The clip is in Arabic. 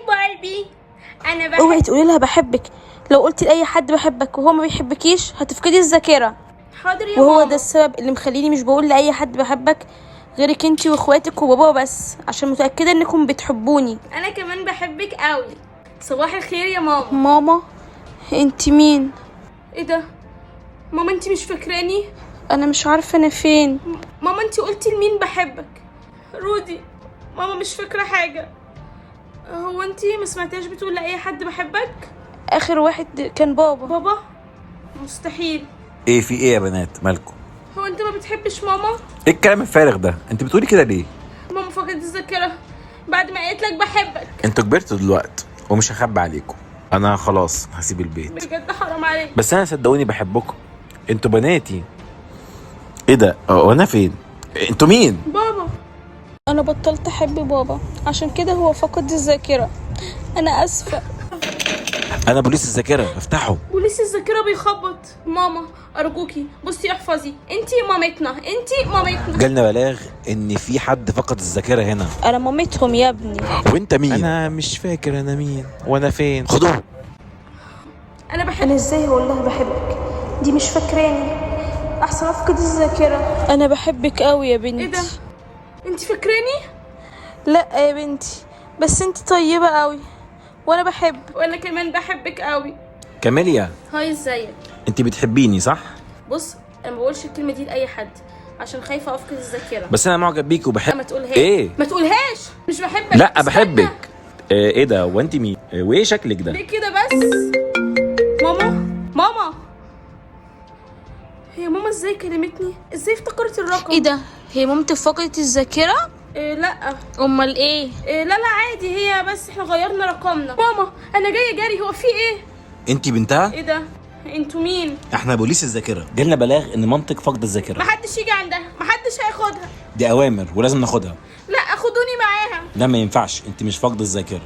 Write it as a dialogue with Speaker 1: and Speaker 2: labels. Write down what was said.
Speaker 1: باربي. انا بحب.
Speaker 2: اوعي تقولي لها بحبك. لو قلتي لاي حد بحبك وهو ما بيحبكيش هتفقدي الذاكره.
Speaker 1: حاضر يا
Speaker 2: وهو
Speaker 1: ماما.
Speaker 2: ده السبب اللي مخليني مش بقول لاي حد بحبك غيرك انتي واخواتك وبابا بس، عشان متاكده انكم بتحبوني.
Speaker 1: انا كمان بحبك قوي. صباح الخير يا ماما.
Speaker 2: ماما؟ انتي مين؟
Speaker 1: ايه ده؟ ماما انتي مش فاكراني؟
Speaker 2: انا مش عارفه انا فين.
Speaker 1: ماما انتي قلتي لمين بحبك؟ رودي. ماما مش فاكره حاجه. هو انتي ما سمعتيش بتقول لاي حد بحبك؟
Speaker 2: اخر واحد كان بابا.
Speaker 1: بابا؟ مستحيل.
Speaker 3: ايه في ايه يا بنات مالكم؟
Speaker 1: هو انت ما بتحبش ماما؟
Speaker 3: ايه الكلام الفارغ ده؟ انت بتقولي كده ليه؟
Speaker 1: ماما فقدت الذاكره بعد ما قالت لك بحبك.
Speaker 3: انتوا كبرتوا دلوقتي ومش هخبي عليكم، انا خلاص هسيب البيت.
Speaker 1: بجد حرام عليك.
Speaker 3: بس انا صدقوني بحبكم، انتوا بناتي. ايه ده؟ وانا فين؟ انتوا مين؟
Speaker 1: بابا.
Speaker 2: انا بطلت احب بابا عشان كده هو فقد الذاكره. انا اسفه.
Speaker 3: انا بوليس الذاكره، افتحوا.
Speaker 1: بوليس الذاكره بيخبط. ماما ارجوكي بصي احفظي. انتي مامتنا، انتي مامتنا.
Speaker 3: جالنا بلاغ ان في حد فقد الذاكره هنا.
Speaker 2: انا مامتهم يا ابني.
Speaker 3: وانت مين؟ انا مش فاكر انا مين وانا فين. خدوه.
Speaker 1: انا بحب.
Speaker 2: انا ازاي هقول لها بحبك؟ دي مش فاكراني، احسن افقد الذاكره. انا بحبك قوي يا بنتي.
Speaker 1: ايه ده؟ انتي فاكراني؟
Speaker 2: لا يا بنتي، بس انت طيبه قوي وانا بحب.
Speaker 1: وانا كمان بحبك قوي.
Speaker 3: كاميليا،
Speaker 1: هاي ازيك؟
Speaker 3: انت بتحبيني صح؟
Speaker 1: بص انا ما بقولش الكلمه دي لاي حد عشان خايفه افقد الذاكره.
Speaker 3: بس انا معجب بيك وبحب.
Speaker 1: ما تقولهاش.
Speaker 3: ايه؟
Speaker 1: ما تقولهاش. مش بحبك.
Speaker 3: لا
Speaker 1: استنى.
Speaker 3: بحبك. ايه ده؟ وانت مين؟ وايه شكلك ده؟
Speaker 1: ليه كده بس؟ ماما. ماما. هي ماما ازاي كلمتني؟ ازاي افتكرت الرقم؟
Speaker 2: ايه ده؟ هي مامتي فقدت الذاكره؟
Speaker 1: إيه لا.
Speaker 2: امال ايه؟
Speaker 1: إيه لا لا عادي، هي بس احنا غيرنا رقمنا. ماما انا جايه جري، هو في ايه؟
Speaker 3: انت بنتها؟
Speaker 1: ايه ده؟ انتوا مين؟
Speaker 3: احنا بوليس الذاكره، جالنا بلاغ ان مامتك فاقده الذاكره.
Speaker 1: محدش يجي عندها، محدش هياخدها.
Speaker 3: دي اوامر ولازم ناخدها.
Speaker 1: لا اخدوني معاها.
Speaker 3: لا ما ينفعش، انت مش فاقده الذاكره.